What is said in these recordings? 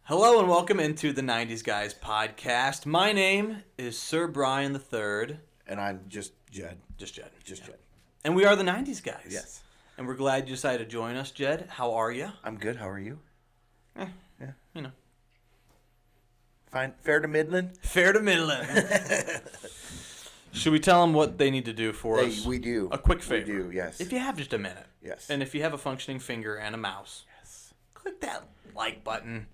Hello and welcome into the 90s Guys podcast. My name is Sir Brian III. And I'm just Jed. Just Jed. Jed. And we are the 90s Guys. Yes. And we're glad you decided to join us, Jed. How are you? I'm good. How are you? Yeah. You know. Fine. Fair to Midland? Fair to Midland. Should we tell them what they need to do for us? We do. A quick favor. We do, yes. If you have just a minute. Yes. And if you have a functioning finger and a mouse. Yes. Click that like button.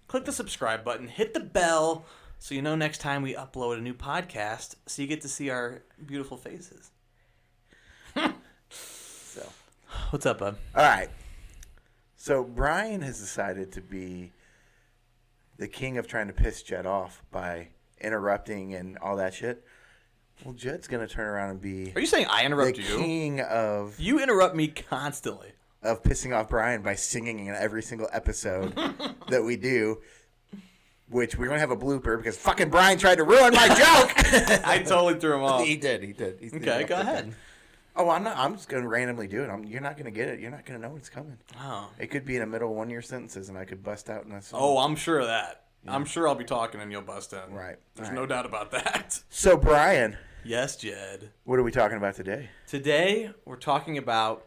Click the subscribe button. Hit the bell so you know next time we upload a new podcast so you get to see our beautiful faces. So. What's up, bud? All right. So Brian has decided to be the king of trying to piss Jed off by interrupting and all that shit. Well, Jed's going to turn around and be... Are you saying I interrupt the you? king of... You interrupt me constantly. Of pissing off Brian by singing in every single episode that we do, which we're going to have a blooper because fucking Brian tried to ruin my joke. I totally threw him off. He did. Okay, go ahead. Oh, I'm not. I'm just going to randomly do it. You're not going to get it. You're not going to know what's coming. Oh. It could be in the middle of one of your sentences, and I could bust out in a song. Oh, I'm sure of that. Yeah. I'm sure I'll be talking and you'll bust in. Right. There's no doubt about that. So, Brian. Yes, Jed. What are we talking about today? Today, we're talking about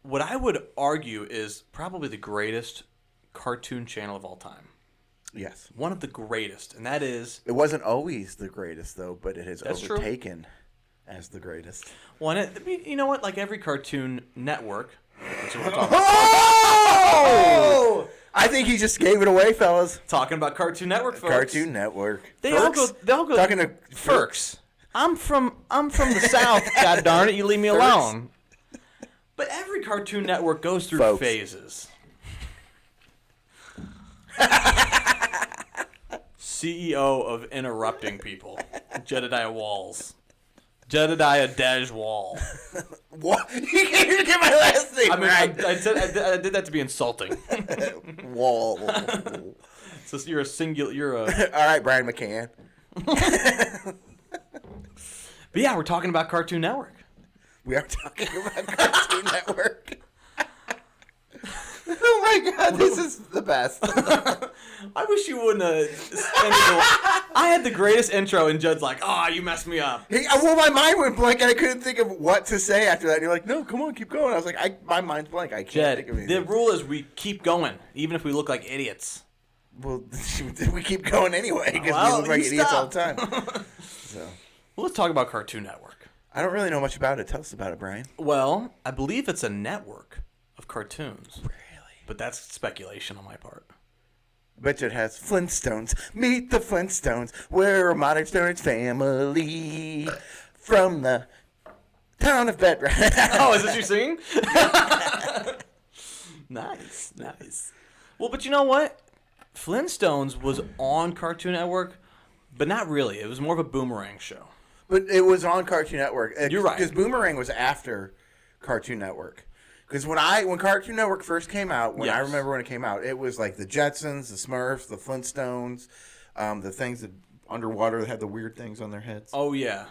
what I would argue is probably the greatest cartoon channel of all time. Yes. One of the greatest, and that is... It wasn't always the greatest, though, but it has That's overtaken true. As the greatest. Well, you know what? Like every Cartoon Network... That's what we're talking oh! I think he just gave it away, fellas. Talking about Cartoon Network, folks. Cartoon Network. They all go... Talking to Ferks. I'm from the South, god darn it, you leave me alone. But every Cartoon Network goes through phases. CEO of interrupting people. Jedediah Walls. Jedediah Dej Wall. What? You can't even get my last name right. I did that to be insulting. Wall. So you're a singular. All right, Brian McCann. But yeah, we're talking about Cartoon Network. We are talking about Cartoon Network. Oh my god, this is the best. I wish you wouldn't have I had the greatest intro, and Judd's like, "Oh, you messed me up." Hey, well, my mind went blank, and I couldn't think of what to say after that. And you're like, "No, come on, keep going." I was like, "My mind's blank. I can't think of anything." The rule is we keep going, even if we look like idiots. Well, we keep going anyway because we look like idiots all the time. So, well, let's talk about Cartoon Network. I don't really know much about it. Tell us about it, Brian. Well, I believe it's a network of cartoons. Really? But that's speculation on my part. I bet you it has Flintstones. Meet the Flintstones. We're a modern Stones family from the town of Bedrock. Oh, is this you singing? Nice. Well, but you know what? Flintstones was on Cartoon Network, but not really. It was more of a Boomerang show. But it was on Cartoon Network. You're right. Because Boomerang was after Cartoon Network. Because when Cartoon Network first came out, I remember when it came out, it was like the Jetsons, the Smurfs, the Flintstones, the things that underwater that had the weird things on their heads. Oh, yeah.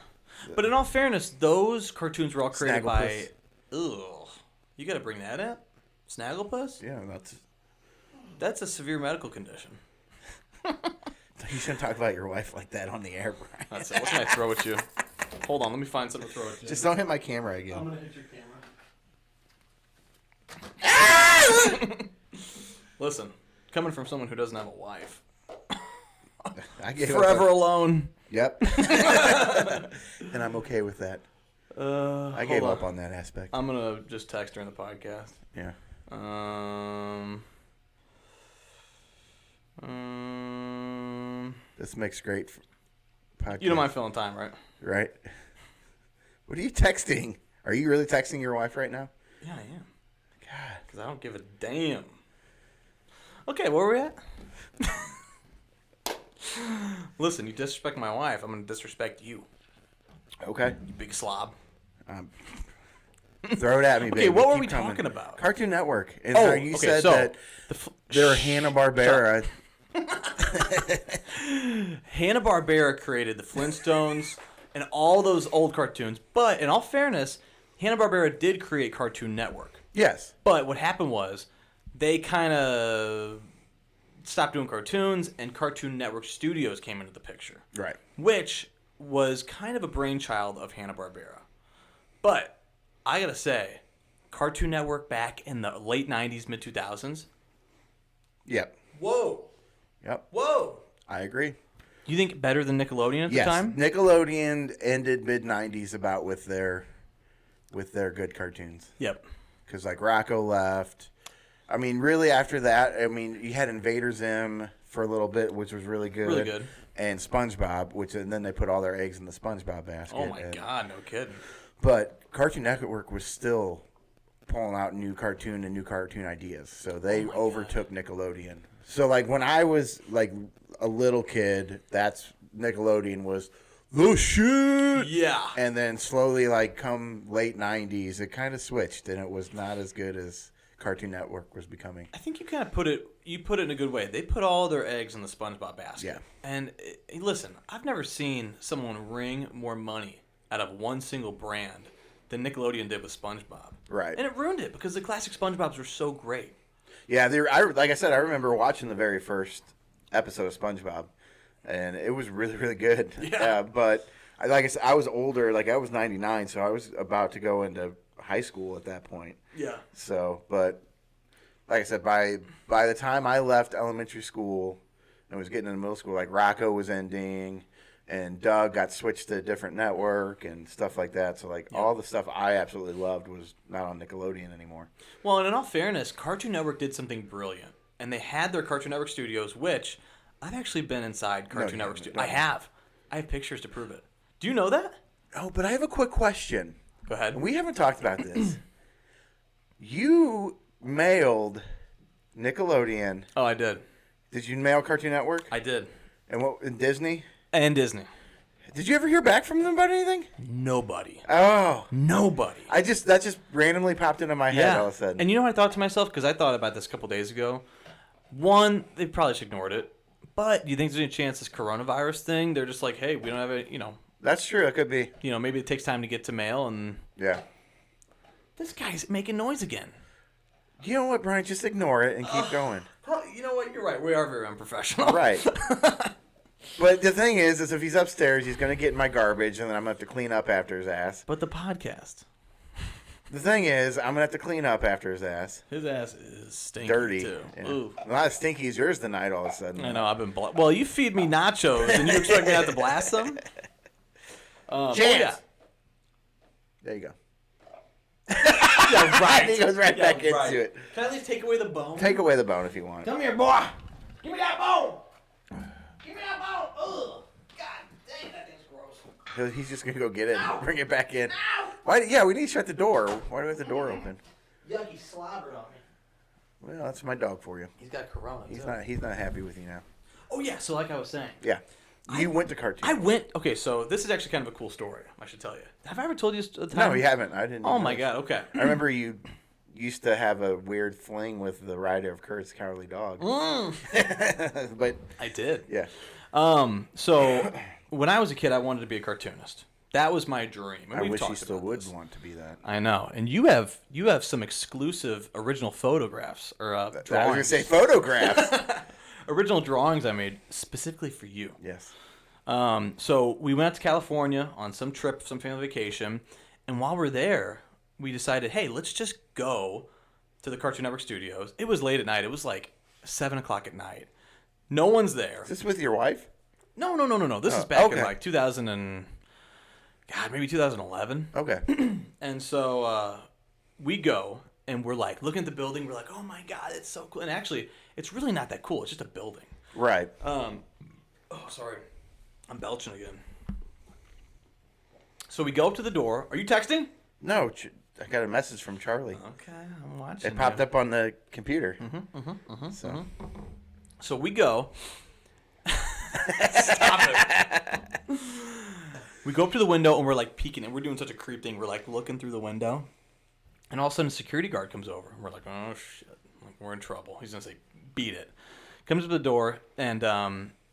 But in all fairness, those cartoons were all created by... Ugh. You got to bring that up? Snagglepuss? Yeah, That's a severe medical condition. You shouldn't talk about your wife like that on the air, Brian. That's it. What can I throw at you? Hold on, let me find something to throw at you. Just don't hit my camera again. I'm going to hit your camera. Listen, coming from someone who doesn't have a wife. I gave Forever alone. Yep. And I'm okay with that. I gave up on that aspect. I'm going to just text during the podcast. Yeah. This makes great podcast. You don't mind filling time, right? Right. What are you texting? Are you really texting your wife right now? Yeah, I am. God. Because I don't give a damn. Okay, where are we at? Listen, you disrespect my wife, I'm going to disrespect you. Okay. You big slob. Throw it at me, baby. Okay, what were Keep we coming. talking about? Cartoon Network. And you okay, said so that they're Hanna-Barbera. Hanna-Barbera created the Flintstones and all those old cartoons. But in all fairness, Hanna-Barbera did create Cartoon Network. Yes. But what happened was they kind of stopped doing cartoons, and Cartoon Network Studios came into the picture. Right. Which was kind of a brainchild of Hanna-Barbera. But I gotta say, Cartoon Network back in the late 90s, mid 2000s. Yep. Whoa. Yep. Whoa. I agree. You think better than Nickelodeon at the time? Nickelodeon ended mid 90s about with their good cartoons. Yep. Because like Rocco left. I mean, really after that, I mean, you had Invader Zim for a little bit, which was really good. Really good. And SpongeBob, and then they put all their eggs in the SpongeBob basket. Oh my God, no kidding. But Cartoon Network was still pulling out new cartoon ideas, so they overtook Nickelodeon. So like when I was like a little kid, that's Nickelodeon was the shit. Yeah. And then slowly, like come late 90s, it kind of switched, and it was not as good as Cartoon Network was becoming. I think you kind of put it in a good way. They put all their eggs in the SpongeBob basket. Yeah. And listen, I've never seen someone wring more money out of one single brand than Nickelodeon did with SpongeBob. Right. And it ruined it because the classic SpongeBobs were so great. Yeah, like I said, I remember watching the very first episode of SpongeBob, and it was really, really good. Yeah. But like I said, I was older. Like I was 99, so I was about to go into high school at that point. Yeah. So, but like I said, by the time I left elementary school and was getting into middle school, like Rocco was ending, and Doug got switched to a different network and stuff like that. So like all the stuff I absolutely loved was not on Nickelodeon anymore. Well, and in all fairness, Cartoon Network did something brilliant. And they had their Cartoon Network studios, which I've actually been inside Cartoon Network studios. I have pictures to prove it. Do you know that? Oh, but I have a quick question. Go ahead. We haven't talked about this. You mailed Nickelodeon. Oh, I did. Did you mail Cartoon Network? I did. And what? And Disney? And Disney. Did you ever hear back from them about anything? Nobody. Oh. Nobody. That just randomly popped into my head all of a sudden. And you know what I thought to myself? Because I thought about this a couple days ago. One, they probably just ignored it. But do you think there's any chance this coronavirus thing, they're just like, hey, we don't have a, That's true. It could be. Maybe it takes time to get to mail and... Yeah. This guy's making noise again. You know what, Brian? Just ignore it and keep going. You know what? You're right. We are very unprofessional. Right. But the thing is if he's upstairs, he's going to get in my garbage, and then I'm going to have to clean up after his ass. But the podcast. The thing is, I'm going to have to clean up after his ass. His ass is stinky, Dirty. too. Yeah. Ooh. Not as stinky as yours tonight all of a sudden. I know, I've been... Well, you feed me nachos, and you expect me to have to blast them? Chance! Yeah. There you go. Yeah, right. He goes right back into it. Can I at least take away the bone? Take away the bone if you want. Come here, boy. Give me that bone. Give me that bone. Ugh. God dang, that thing's gross. He's just going to go get it and No. bring it back in. No. Why? Yeah, we need to shut the door. Why do we have the door open? Yucky slobbered on me. Well, that's my dog for you. He's got corona, He's not happy with you now. Oh, yeah, so like I was saying. Yeah. You went to cartoon. I went... Okay, so this is actually kind of a cool story, I should tell you. Have I ever told you the time? No, you haven't. I didn't. Oh, my God, okay. I remember you used to have a weird fling with the rider of Kurt's Cowardly Dog. But I did. yeah. So when I was a kid, I wanted to be a cartoonist. That was my dream. And I we've wish you talked still about would this. want to be that. I know, and you have some exclusive original photographs or I was drawings. going to say photographs. Original drawings I made specifically for you. Yes. So we went out to California on some trip, some family vacation, and while we're there, we decided, hey, let's just go to the Cartoon Network studios. It was late at night. It was like 7 o'clock at night. No one's there. Is this with your wife? No. This is back in okay. like 2000 and... God, maybe 2011. Okay. And so we go, and we're like, looking at the building. We're like, oh, my God, it's so cool. And actually, it's really not that cool. It's just a building. Right. Oh, sorry. I'm belching again. So we go up to the door. Are you texting? No, I got a message from Charlie. Okay, I'm watching. It popped up on the computer. So we go. Stop it. We go up to the window, and we're like peeking, and we're doing such a creep thing. We're like looking through the window, and all of a sudden a security guard comes over. We're like, oh, shit. Like, we're in trouble. He's going to say, beat it. Comes to the door, and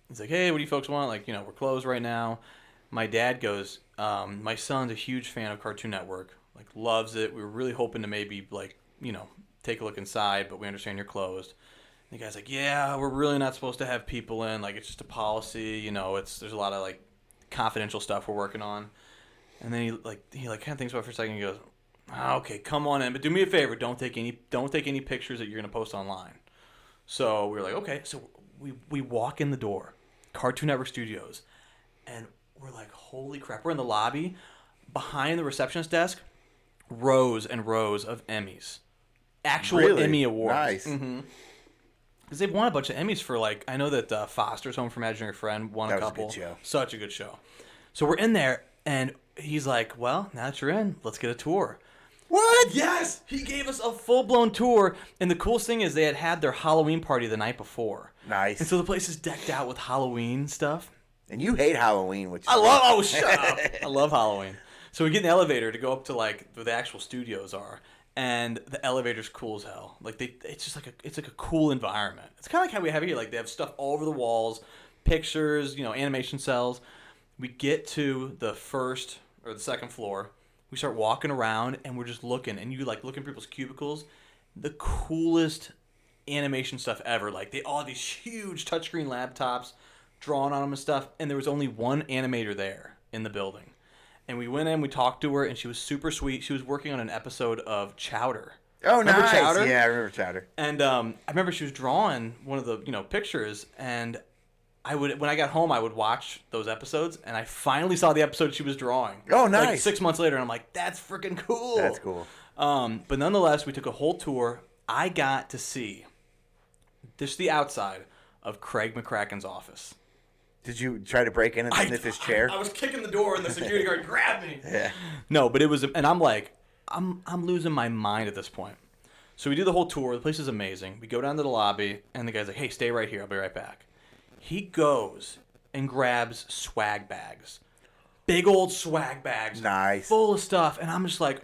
he's like, hey, what do you folks want? Like, we're closed right now. My dad goes, my son's a huge fan of Cartoon Network, like, loves it. We were really hoping to maybe, like, take a look inside, but we understand you're closed. The guy's like, yeah, we're really not supposed to have people in. Like, it's just a policy. You know, there's a lot of, like, confidential stuff we're working on. And then he kind of thinks about it for a second. And he goes, okay, come on in. But do me a favor. Don't take any pictures that you're going to post online. So we were like, okay. So we walk in the door, Cartoon Network Studios. And we're like, holy crap. We're in the lobby. Behind the receptionist desk, rows and rows of Emmys. Actual Emmy awards. Nice. Mm-hmm. Because they've won a bunch of Emmys for, like, I know that Foster's Home for Imaginary Friend won a couple. That was a good show. Such a good show. So we're in there, and he's like, well, now that you're in, let's get a tour. What? Yes! He gave us a full-blown tour, and the coolest thing is they had their Halloween party the night before. Nice. And so the place is decked out with Halloween stuff. And you hate Halloween, which shut up. I love Halloween. So we get in the elevator to go up to, like, where the actual studios are. And the elevator's cool as hell. Like it's just like a cool environment. It's kind of like how we have here. Like they have stuff all over the walls, pictures, you know, animation cells. We get to the first or the second floor. We start walking around and we're just looking. And you like look in people's cubicles. The coolest animation stuff ever. Like they all have these huge touchscreen laptops drawn on them and stuff. And there was only one animator there in the building. And we went in, we talked to her, and she was super sweet. She was working on an episode of Chowder. Oh, remember nice. Chowder? Yeah, I remember Chowder. And I remember she was drawing one of the pictures, and when I got home, I would watch those episodes, and I finally saw the episode she was drawing. Oh, nice. Like 6 months later, and I'm like, that's freaking cool. That's cool. But nonetheless, we took a whole tour. I got to see just the outside of Craig McCracken's office. Did you try to break in and sniff his chair? I was kicking the door and the security guard grabbed me. Yeah. No, but it was, and I'm like, I'm losing my mind at this point. So we do the whole tour. The place is amazing. We go down to the lobby, and the guy's like, hey, stay right here. I'll be right back. He goes and grabs swag bags. Big old swag bags. Nice. Full of stuff. And I'm just like,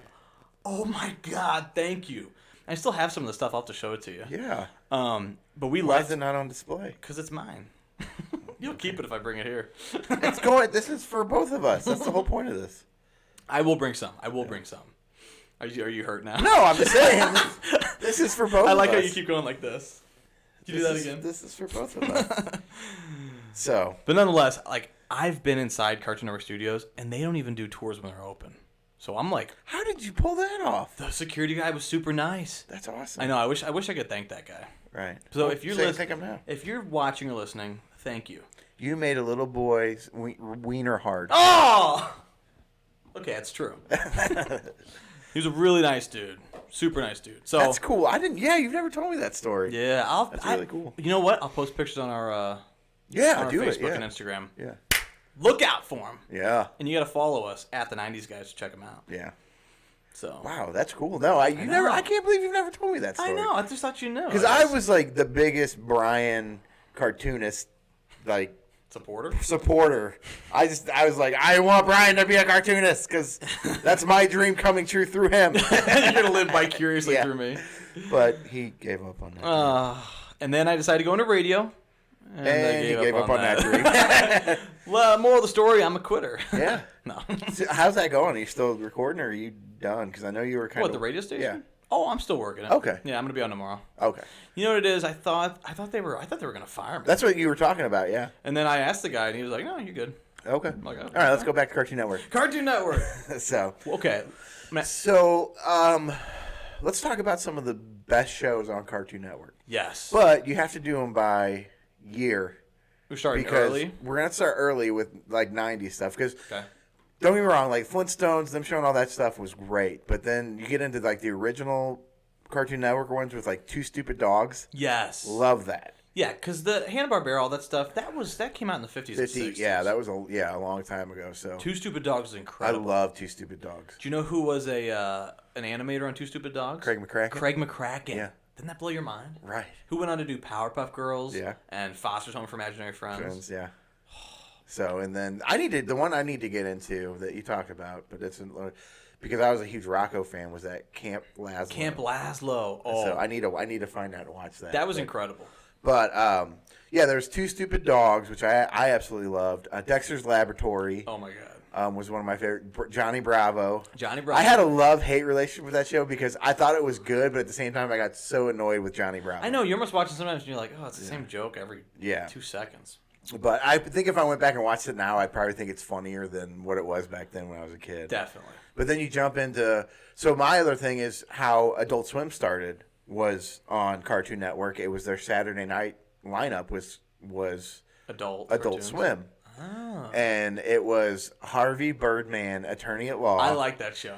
oh my God, thank you. I still have some of the stuff. I'll have to show it to you. Yeah. But we Why left. is it not on display? Because it's mine. You'll keep it if I bring it here. It's going. This is for both of us. That's the whole point of this. I will bring some. Bring some. Are you hurt now? No, I'm just saying. This is for both of us. I like how you keep going like this. Can you do that again? This is for both of us. So. But nonetheless, like, I've been inside Cartoon Network Studios, and they don't even do tours when they're open. So I'm like, how did you pull that off? The security guy was super nice. That's awesome. I know. I wish I could thank that guy. Right. So if you're thank him now. If you're watching or listening, thank you. You made a little boy's wiener hard. Oh! Okay, that's true. He was a really nice dude. Super nice dude. So that's cool. Yeah, you've never told me that story. Yeah, that's really cool. You know what? I'll post pictures on our on our Facebook and Instagram. Yeah. Look out for them. Yeah. And you got to follow us at the 90s Guys to check them out. Yeah. So. Wow, that's cool. No, I can't believe you've never told me that story. I know. I just thought you knew. Because I was like the biggest Brian cartoonist, like. Supporter. I was like, I want Brian to be a cartoonist because that's my dream coming true through him. You're gonna live vicariously through me. But he gave up on that. And then I decided to go into radio. And he gave up on that dream. Well, moral of the story, I'm a quitter. Yeah. No. So how's that going? Are you still recording or are you done? Because I know you were kind of... What, the radio station? Yeah. Oh, I'm still working it. Okay. Yeah, I'm gonna be on tomorrow. Okay. You know what it is? I thought they were gonna fire me. That's what you were talking about, yeah. And then I asked the guy, and he was like, "No, you're good." Okay. I'm like, all right, let's go back to Cartoon Network. Cartoon Network. So. Okay. So, let's talk about some of the best shows on Cartoon Network. Yes. But you have to do them by year. We're starting early. We're gonna start early with like '90s stuff because. Okay. Don't get me wrong, like Flintstones, them showing all that stuff was great. But then you get into like the original Cartoon Network ones with like Two Stupid Dogs. Yes. Love that. Yeah, because the Hanna-Barbera, all that stuff, that came out in the 50s and 60s. Yeah, that was a long time ago. So Two Stupid Dogs is incredible. I love Two Stupid Dogs. Do you know who was an animator on Two Stupid Dogs? Craig McCracken. Craig McCracken. Yeah. Didn't that blow your mind? Right. Who went on to do Powerpuff Girls? Yeah. And Foster's Home for Imaginary Friends. Yeah. So, and then the one I need to get into that you talked about, but it's because I was a huge Rocco fan, was that Camp Lazlo. Camp Lazlo. Oh. So I need to find out and watch that. That was incredible. But yeah, there's Two Stupid Dogs, which I absolutely loved. Dexter's Laboratory. Oh my was one of my favorite. Johnny Bravo. Johnny Bravo. I had a love-hate relationship with that show because I thought it was good, but at the same time, I got so annoyed with Johnny Bravo. I know, you're almost watching sometimes and you're like, oh, it's the same joke every 2 seconds. But I think if I went back and watched it now, I'd probably think it's funnier than what it was back then when I was a kid. Definitely. But then you jump into... So my other thing is how Adult Swim started was on Cartoon Network. It was their Saturday night lineup was Adult Swim. Oh. And it was Harvey Birdman, Attorney at Law. I like that show.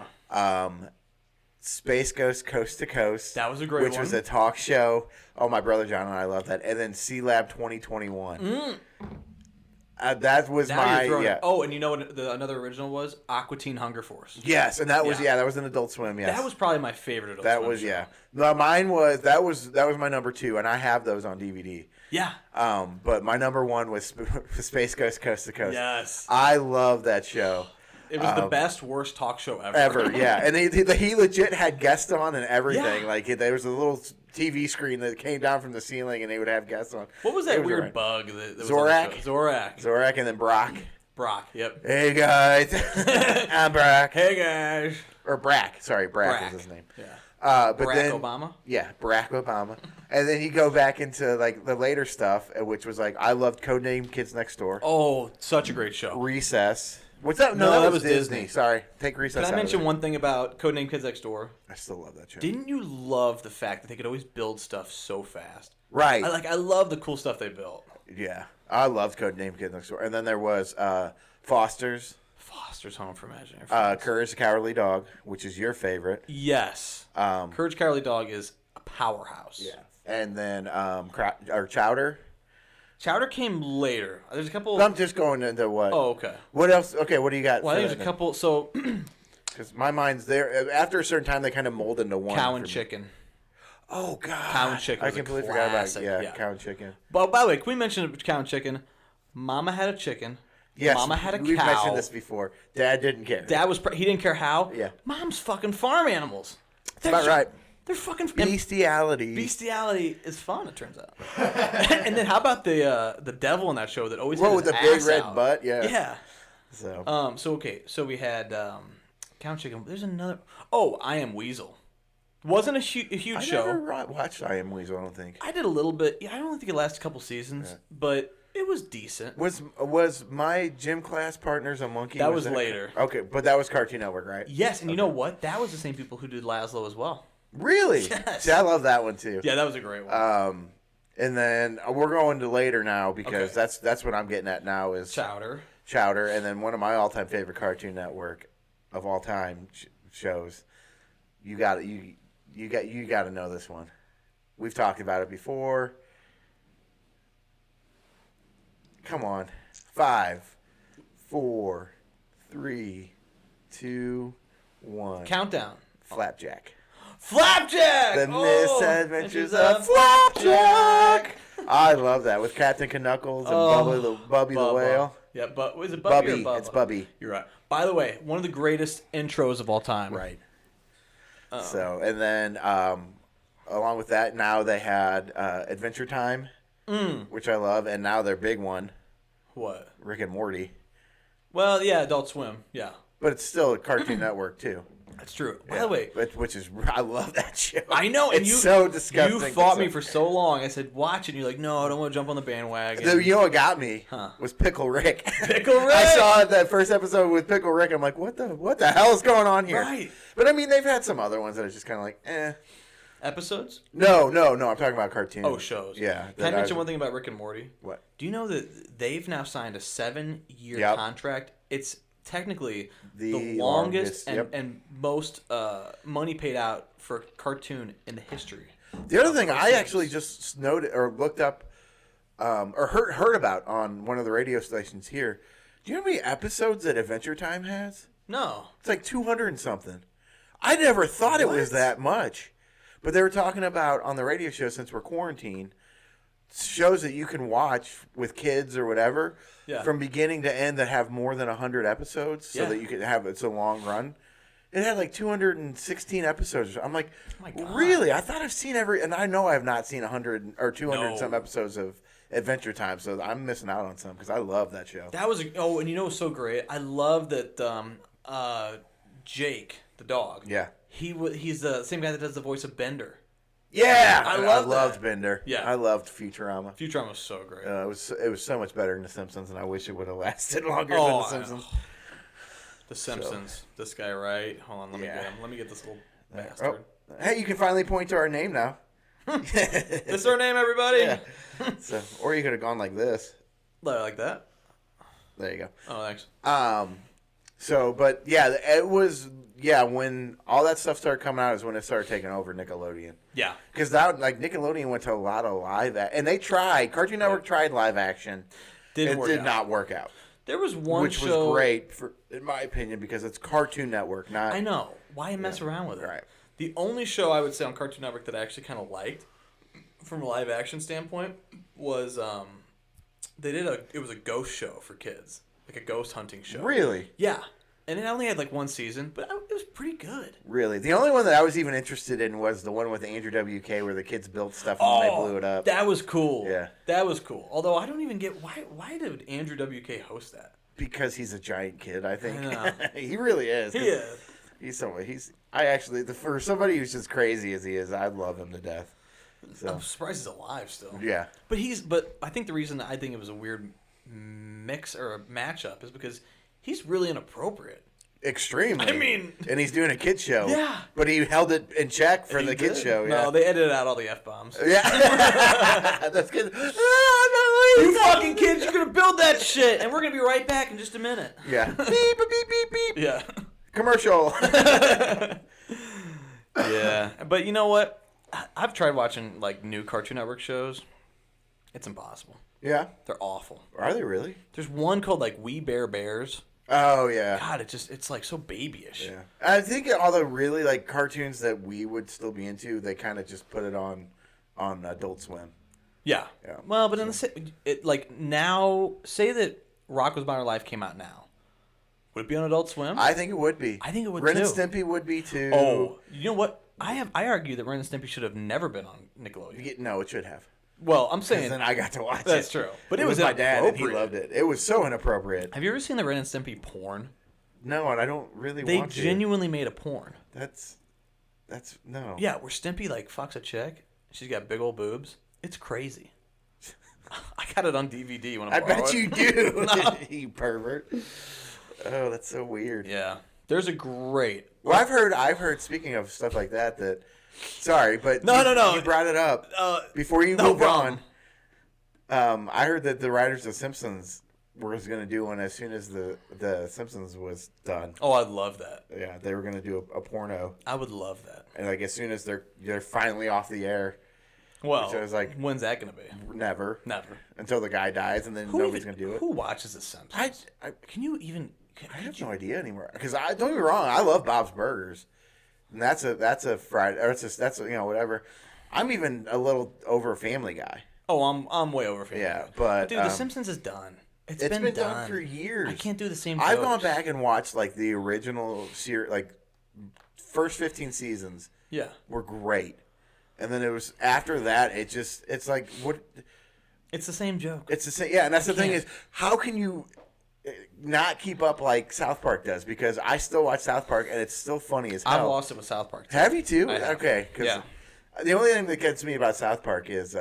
Space Ghost Coast to Coast. That was a great one. Which was a talk show. Oh, my brother John and I love that. And then C-Lab 2021. That was Oh, and you know what another original was? Aqua Teen Hunger Force. Yes, and that was that was an Adult Swim. Yes, that was probably my favorite Adult Swim. That was show. No, mine was that was my number 2, and I have those on DVD. Yeah. But my number 1 was Space Ghost Coast to Coast. Yes. I love that show. It was the best, worst talk show ever. And he legit had guests on and everything. Yeah. Like there was a little TV screen that came down from the ceiling, and they would have guests on. What was that weird bug? That Zorak. Zorak, and then Brock. Yep. Hey guys, I'm Brock. Hey guys. Or Brack. Sorry, Brack was his name. Yeah. But Barack then, Obama? Yeah, Barack Obama. And then you go back into like the later stuff, which was like I loved Codename Kids Next Door. Oh, such a great show. Recess. What's that? No, that was Disney. Sorry. Take Recess out. Can I mention one thing about Codename Kids Next Door? I still love that show. Didn't you love the fact that they could always build stuff so fast? Right. I love the cool stuff they built. Yeah. I loved Codename Kids Next Door. And then there was Foster's Home for Imaginary Friends. Courage the Cowardly Dog, which is your favorite. Yes. Courage the Cowardly Dog is a powerhouse. Yeah. And then Chowder. Chowder came later. There's a couple. I'm just going into what. Oh, okay. What else? Okay, what do you got? Well, I think there's a couple. So. Because my mind's there. After a certain time, they kind of mold into one. Cow and Chicken. Oh, God. Cow and Chicken. I completely forgot about it. Yeah, Cow and Chicken. But by the way, can we mention Cow and Chicken? Mama had a chicken. Yes. Mama had a cow. We've mentioned this before. Dad didn't care. He didn't care how. Yeah. Mom's fucking farm animals. That's about right. They're fucking bestiality. Bestiality is fun, it turns out. And then how about the devil in that show that always with the big red butt? Yeah. Yeah. So we had Cow and Chicken. There's another. Oh, I Am Weasel. Wasn't a huge show. I never watched I Am Weasel. I don't think. I did a little bit. Yeah, I don't think it lasted a couple seasons, but it was decent. Was my gym class partners a monkey? That was later. Okay, but that was Cartoon Network, right? Yes, and you know what? That was the same people who did Laszlo as well. Really? Yes. See, I love that one too. Yeah, that was a great one. And then we're going to later now because that's what I'm getting at now is Chowder, and then one of my all-time favorite Cartoon Network of all time shows. You got to know this one. We've talked about it before. Come on. 5, 4, 3, 2, 1. Countdown. Flapjack. The Misadventures of Flapjack. I love that with Captain Knuckles and Bubby the whale. Yeah, but was it Bubby or Bubba? It's Bubby. You're right. By the way, one of the greatest intros of all time. Right. And then along with that, now they had Adventure Time, which I love, and now their big one. What? Rick and Morty. Well, yeah, Adult Swim. Yeah. But it's still a Cartoon Network too. That's true. By the way, I love that show. I know, and it's so disgusting. You fought me for so long. I said, watch it. And you're like, no, I don't want to jump on the bandwagon. You know what got me was Pickle Rick. Pickle Rick. I saw that first episode with Pickle Rick. I'm like, what the hell is going on here? Right. But I mean, they've had some other ones that are just kind of like, eh. Episodes? No. I'm talking about cartoons. Oh, shows. Yeah. Can I mention one thing about Rick and Morty? What? Do you know that they've now signed a 7-year contract? It's technically the longest and most money paid out for a cartoon in the history. The other thing I actually just noted or looked up or heard about on one of the radio stations here. Do you know how many episodes that Adventure Time has? No. It's like 200 and something. I never thought it was that much. But they were talking about on the radio show, since we're quarantined, shows that you can watch with kids or whatever from beginning to end that have more than 100 episodes so that you can have it's a long run. It had like 216 episodes. I'm like, really? I thought I've seen and I know I have not seen 100 or 200 some episodes of Adventure Time. So I'm missing out on some because I love that show. That was and you know what's so great? I love that Jake the dog. Yeah. He's the same guy that does the voice of Bender. Yeah, I loved Bender. Yeah, I loved Futurama. Futurama was so great. It was so much better than The Simpsons, and I wish it would have lasted longer than The Simpsons. The Simpsons. So. This guy, right? Hold on, let me get him. Let me get this little bastard. Oh. Hey, you can finally point to our name now. This is our name, everybody. Yeah. So, or you could have gone like this. Like that. There you go. Oh, thanks. So, but yeah, it was when all that stuff started coming out is when it started taking over Nickelodeon. Yeah, because that Nickelodeon went to a lot of and they tried. Cartoon Network tried live action. It did not work out. There was one which show, was great in my opinion because it's Cartoon Network, not. I know why mess around with it. Right. The only show I would say on Cartoon Network that I actually kind of liked, from a live action standpoint, was it was a ghost show for kids, like a ghost hunting show. Really? Yeah. And it only had like one season, but it was pretty good. Really? The only one that I was even interested in was the one with Andrew WK where the kids built stuff and they blew it up. That was cool. Yeah. That was cool. Although I don't even get why did Andrew WK host that? Because he's a giant kid, I think. I know. He really is. He is. For somebody who's just crazy as he is, I love him to death. So. I'm surprised he's alive still. Yeah. But I think the reason I think it was a weird mix or a matchup is because he's really inappropriate. Extremely. I mean, and he's doing a kid show. Yeah. But he held it in check for the kid show. Yeah. No, they edited out all the F-bombs. Yeah. That's good. You fucking kids, you're going to build that shit. And we're going to be right back in just a minute. Yeah. Beep, beep, beep, beep. Yeah. Commercial. Yeah. But you know what? I've tried watching like new Cartoon Network shows. It's impossible. Yeah. They're awful. Are they really? There's one called like We Bare Bears. Oh yeah. God, it's like so babyish. Yeah. I think all the really like cartoons that we would still be into, they kind of just put it on Adult Swim. Yeah. Yeah. Well, but like now, say that Rock Was About Our Life came out now. Would it be on Adult Swim? I think it would be. I think it would Ren too. and Stimpy would be too. Oh, you know what? I argue that Ren and Stimpy should have never been on Nickelodeon. No, it should have. Well, I'm saying then I got to watch it. That's true. But it was my dad and he loved it. It was so inappropriate. Have you ever seen the Ren and Stimpy porn? No, and I don't really They want to. They genuinely made a porn. That's no. Yeah, where Stimpy like fucks a chick. She's got big old boobs. It's crazy. I got it on DVD when I bet you do. No. You pervert. Oh, that's so weird. Yeah. There's a great. Well, I've heard. Speaking of stuff like that. Sorry, but no. You brought it up before you moved on. I heard that the writers of Simpsons were going to do one as soon as the Simpsons was done. Oh, I'd love that. Yeah, they were going to do a porno. I would love that. And like as soon as they're finally off the air. Well, I was like, when's that going to be? Never. Until the guy dies, and then nobody's going to do it. Who watches The Simpsons? Can you even? I have no idea anymore. Because don't get me wrong, I love Bob's Burgers, and that's a Friday, or that's whatever. I'm even a little over Family Guy. Oh, I'm way over Family Guy. But dude, The Simpsons is done. It's been done for years. I can't do the same. I've gone back and watched like the original series, like first 15 seasons. Yeah, were great, and then it was after that. It's like what? It's the same joke. It's the same. Yeah, and that's the thing is, how can you not keep up like South Park does? Because I still watch South Park, and it's still funny as hell. I've lost it with South Park too. Have you too? Have. Okay. Yeah. The only thing that gets me about South Park is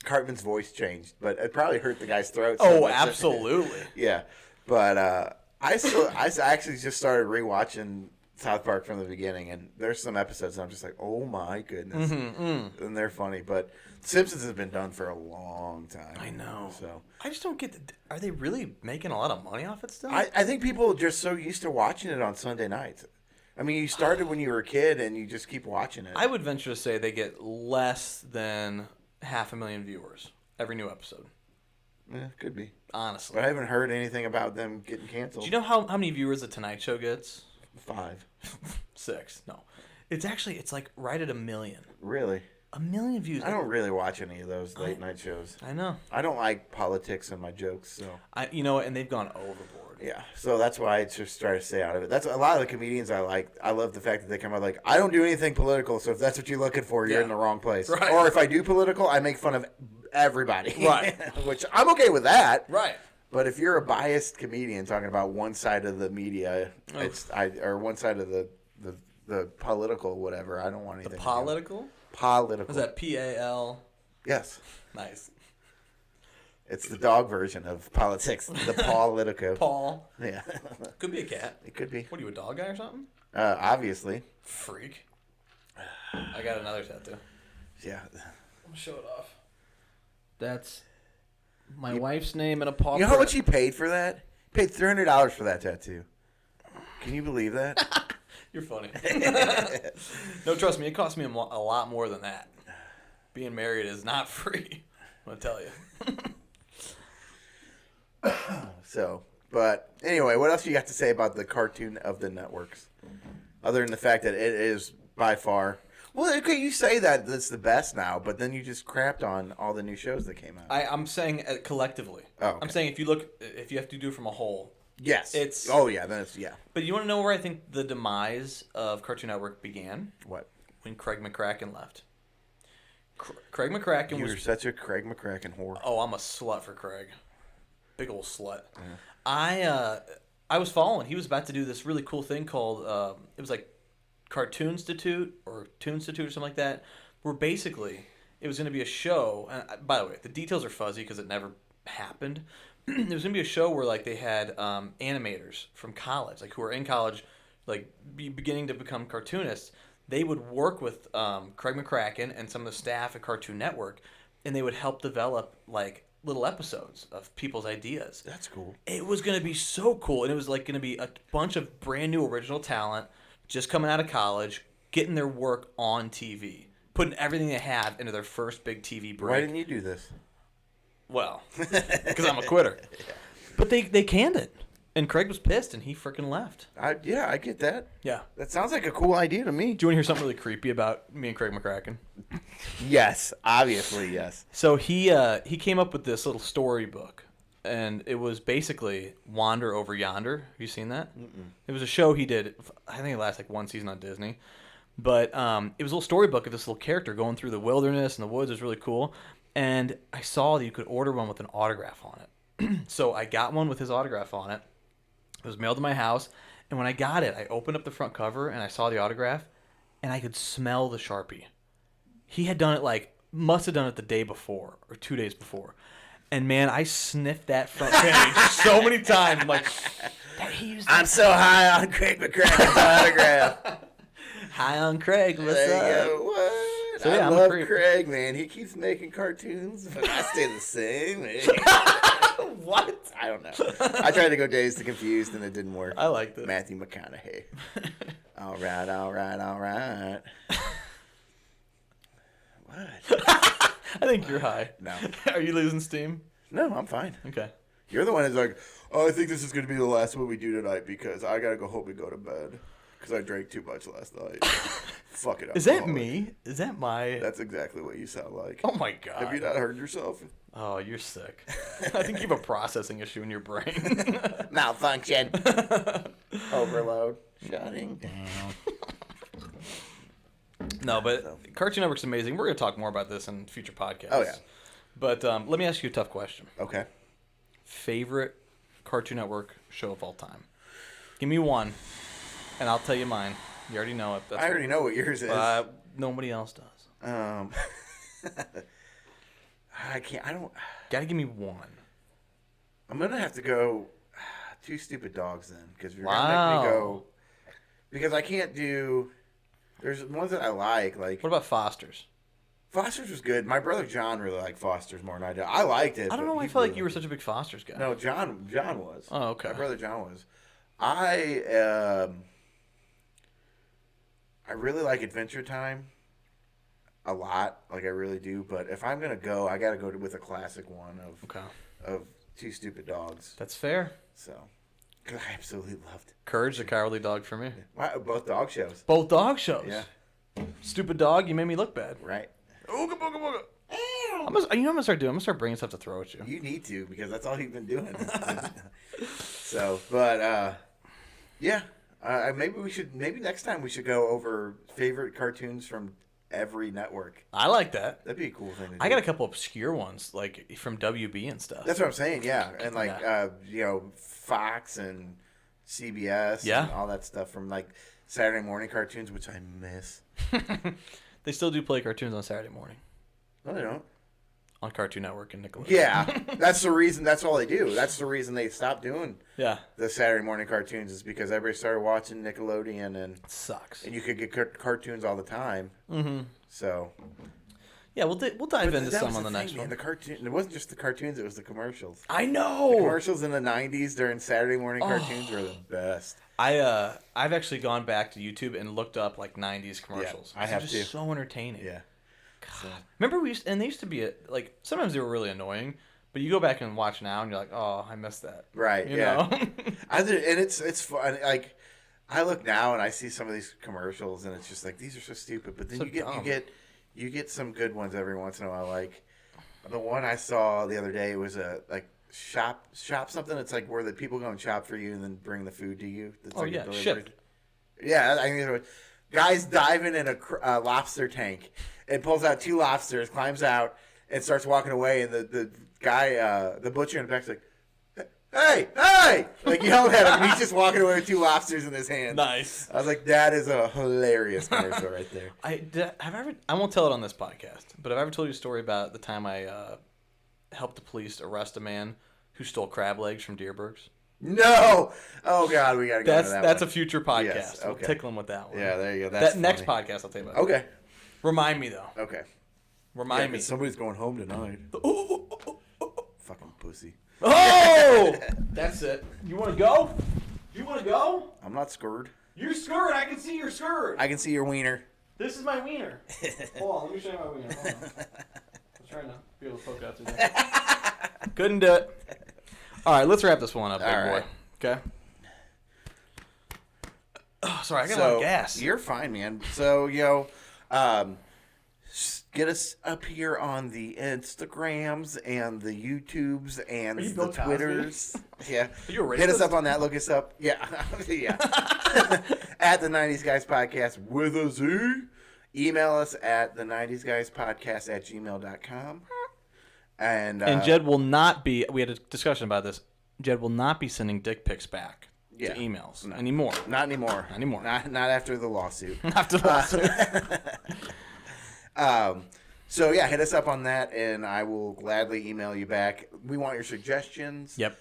Cartman's voice changed, but it probably hurt the guy's throat. Oh, absolutely. Yeah, but I actually just started rewatching South Park from the beginning, and there's some episodes and I'm just like, oh my goodness, and they're funny. But Simpsons has been done for a long time. I know. So I just don't get. Are they really making a lot of money off it still? I think people are just so used to watching it on Sunday nights. I mean, you started when you were a kid, and you just keep watching it. I would venture to say they get less than 500,000 viewers every new episode. Yeah, could be. Honestly. But I haven't heard anything about them getting canceled. Do you know how many viewers The Tonight Show gets? 5. 6. No. It's like right at 1 million. Really? 1 million views. I don't really watch any of those late night shows. I know. I don't like politics in my jokes, so. You know what? And they've gone overboard. Yeah, so that's why I just try to stay out of it. That's a lot of the comedians I like. I love the fact that they come out like, I don't do anything political, so if that's what you're looking for, you're in the wrong place. Right. Or if I do political, I make fun of everybody. Right. Which I'm okay with that. Right. But if you're a biased comedian talking about one side of the media, or one side of the political whatever, I don't want anything. The political? Political. Is that PAL? Yes. Nice. It's the dog version of politics. The politico. Paul. Yeah. Could be a cat. It could be. What are you, a dog guy or something? Obviously. Freak. I got another tattoo. Yeah. I'm gonna show it off. That's my wife's name and a paw. You know how much he paid for that? He paid $300 for that tattoo. Can you believe that? You're funny. No, trust me, it cost me a lot more than that. Being married is not free. I'm gonna tell you. So, but anyway, what else you got to say about the cartoon of the networks? Other than the fact that it is by far... Well, okay, you say that it's the best now, but then you just crapped on all the new shows that came out. I'm saying collectively. Oh, okay. I'm saying if you have to do it from a whole. Yes. It's... Oh, yeah, then it's... Yeah. But you want to know where I think the demise of Cartoon Network began? What? When Craig McCracken left. Craig McCracken was... You're such a Craig McCracken whore. Oh, I'm a slut for Craig. Big old slut. Yeah. I was following. He was about to do this really cool thing called it was like Cartoon Institute or Toon Institute or something like that, where basically it was going to be a show. And by the way, the details are fuzzy because it never happened. It was going to be a show where like they had animators from college, like who were in college, like beginning to become cartoonists. They would work with Craig McCracken and some of the staff at Cartoon Network, and they would help develop like little episodes of people's ideas. That's cool. It was going to be so cool, and it was like going to be a bunch of brand new original talent just coming out of college, getting their work on TV, putting everything they have into their first big TV break. Why didn't you do this? Well, because I'm a quitter. Yeah. But they canned it, and Craig was pissed, and he freaking left. I get that. Yeah. That sounds like a cool idea to me. Do you want to hear something really creepy about me and Craig McCracken? Yes, obviously, yes. So he came up with this little storybook, and it was basically Wander Over Yonder. Have you seen that? Mm-mm. It was a show he did. I think it lasted like one season on Disney. But it was a little storybook of this little character going through the wilderness and the woods. It was really cool. And I saw that you could order one with an autograph on it. So I got one with his autograph on it. It was mailed to my house. And when I got it, I opened up the front cover and I saw the autograph. And I could smell the Sharpie. He had done it must have done it the day before or 2 days before. And man, I sniffed that front page so many times. I'm like, I'm so high on Craig McCracken's autograph. High on Craig, what's there up? You go. What? So, yeah, I love Craig, man. He keeps making cartoons, but I stay the same. What? I don't know. I tried to go Dazed and Confused, and it didn't work. I liked it. Matthew McConaughey. All right. What? I think you're high. No. Are you losing steam? No, I'm fine. Okay. You're the one who's like, oh, I think this is going to be the last one we do tonight because I got to go home and go to bed because I drank too much last night. Fuck it up. Is that me? Is that my... That's exactly what you sound like. Oh, my God. Have you not heard yourself? Oh, you're sick. I think you have a processing issue in your brain. Malfunction. Overload. Shutting down. No, but Cartoon Network's amazing. We're going to talk more about this in future podcasts. Oh, yeah. But let me ask you a tough question. Okay. Favorite Cartoon Network show of all time? Give me one, and I'll tell you mine. You already know it. I already know what yours is. Nobody else does. I don't... Gotta give me one. I'm going to have to go Two Stupid Dogs then, because you're going to Wow. make me go... Because I can't do... There's ones that I like. What about Foster's? Foster's was good. My brother John really liked Foster's more than I did. I liked it. I don't know why I felt like you were such a big Foster's guy. No, John was. Oh, okay. My brother John was. I really like Adventure Time a lot. Like, I really do. But if I'm going to go, I got to go with a classic one of Two Stupid Dogs. That's fair. So, because I absolutely loved Courage the Cowardly Dog for me. both dog shows. Both dog shows. Yeah. Stupid Dog, you made me look bad. Right. Ooga booga booga. I'm gonna start doing. I'm gonna start bringing stuff to throw at you. You need to, because that's all you've been doing. So, but yeah, maybe next time we should go over favorite cartoons from every network. I like that. That'd be a cool thing to do. I got a couple obscure ones, like from WB and stuff. That's what I'm saying, yeah. And like, Fox and CBS and all that stuff from like Saturday morning cartoons, which I miss. They still do play cartoons on Saturday morning. No, they don't. On Cartoon Network and Nickelodeon. Yeah, that's the reason. That's all they do. That's the reason they stopped doing the Saturday morning cartoons is because everybody started watching Nickelodeon and it sucks. And you could get cartoons all the time. Mm-hmm. So. Yeah, we'll dive into some on the next one. The cartoon. It wasn't just the cartoons; it was the commercials. I know. The commercials in the '90s during Saturday morning cartoons were the best. I've actually gone back to YouTube and looked up like '90s commercials. Yeah, I have just so entertaining. Yeah. God. Remember they used to be like sometimes they were really annoying, but you go back and watch now and you're like, oh, I missed that. Right. You know? And it's fun. Like I look now and I see some of these commercials and it's just like these are so stupid. But then so you get some good ones every once in a while. Like the one I saw the other day was a like shop something. It's like where the people go and shop for you and then bring the food to you. That's like a shipped. Yeah, I think it was. Guy's diving in a lobster tank and pulls out 2 lobsters, climbs out, and starts walking away. And the guy, the butcher in the back's like, hey! Like yelling at him. And he's just walking away with 2 lobsters in his hand. Nice. I was like, that is a hilarious commercial right there. I won't tell it on this podcast, but have I ever told you a story about the time I helped the police arrest a man who stole crab legs from Deerbergs? No! Oh, God, we got to go into that That's one. a future podcast. Yes, okay. We'll tickle him with that one. Yeah, there you go. That's that next podcast, I'll tell you about. Okay. Remind me, though. Okay. Remind me. Somebody's going home tonight. Fucking pussy. Oh! That's it. You want to go? You want to go? I'm not scared. You're scared. I can see you're scared. I can see your wiener. This is my wiener. Hold on. Let me show you my wiener. Hold on. I'm trying to be able to poke out through there. Couldn't do it. All right, let's wrap this one up, big boy. Okay. Oh, sorry, I got a lot of gas. You're fine, man. So, get us up here on the Instagrams and the YouTubes and the Twitters. Yeah. Hit us up on that. Look us up. Yeah. Yeah. At the 90s Guys Podcast with a Z. Email us at the 90s Guys Podcast at gmail.com. And Jed will not be, we had a discussion about this, Jed will not be sending dick pics back to emails anymore. Not anymore. Not after the lawsuit. After the lawsuit. So, hit us up on that, and I will gladly email you back. We want your suggestions. Yep.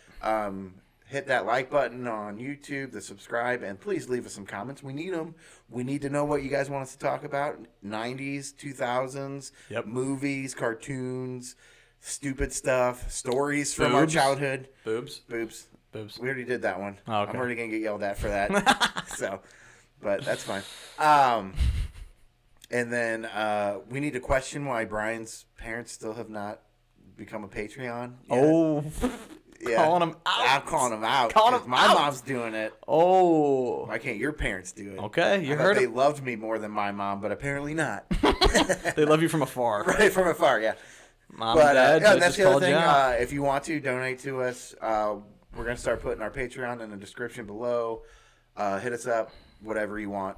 Hit that like button on YouTube, the subscribe, and please leave us some comments. We need them. We need to know what you guys want us to talk about. 90s, 2000s, movies, cartoons, stupid stuff, stories from our childhood. Boobs. We already did that one. Oh, okay. I'm already going to get yelled at for that. But that's fine. And then we need to question why Brian's parents still have not become a Patreon yet. Oh. Yeah. Calling them out. I'm calling them out. My mom's doing it. Oh. Why can't your parents do it? Okay, you heard it. They loved me more than my mom, but apparently not. They love you from afar. Right, from afar, yeah. Mom and Dad, and that's the other thing. If you want to donate to us, we're going to start putting our Patreon in the description below. Hit us up, whatever you want.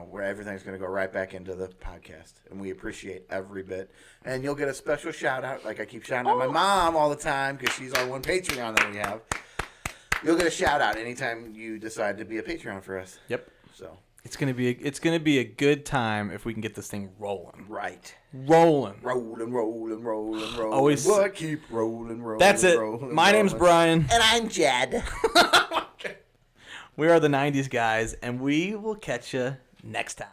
Where everything's going to go right back into the podcast. And we appreciate every bit. And you'll get a special shout out. Like I keep shouting out my mom all the time because she's our one Patreon that we have. You'll get a shout out anytime you decide to be a Patreon for us. Yep. So it's gonna be a good time if we can get this thing rolling. Right. Rolling. Always keep rolling. That's it. Rolling, My name's Brian. And I'm Jed. We are the 90s Guys, and we will catch you next time.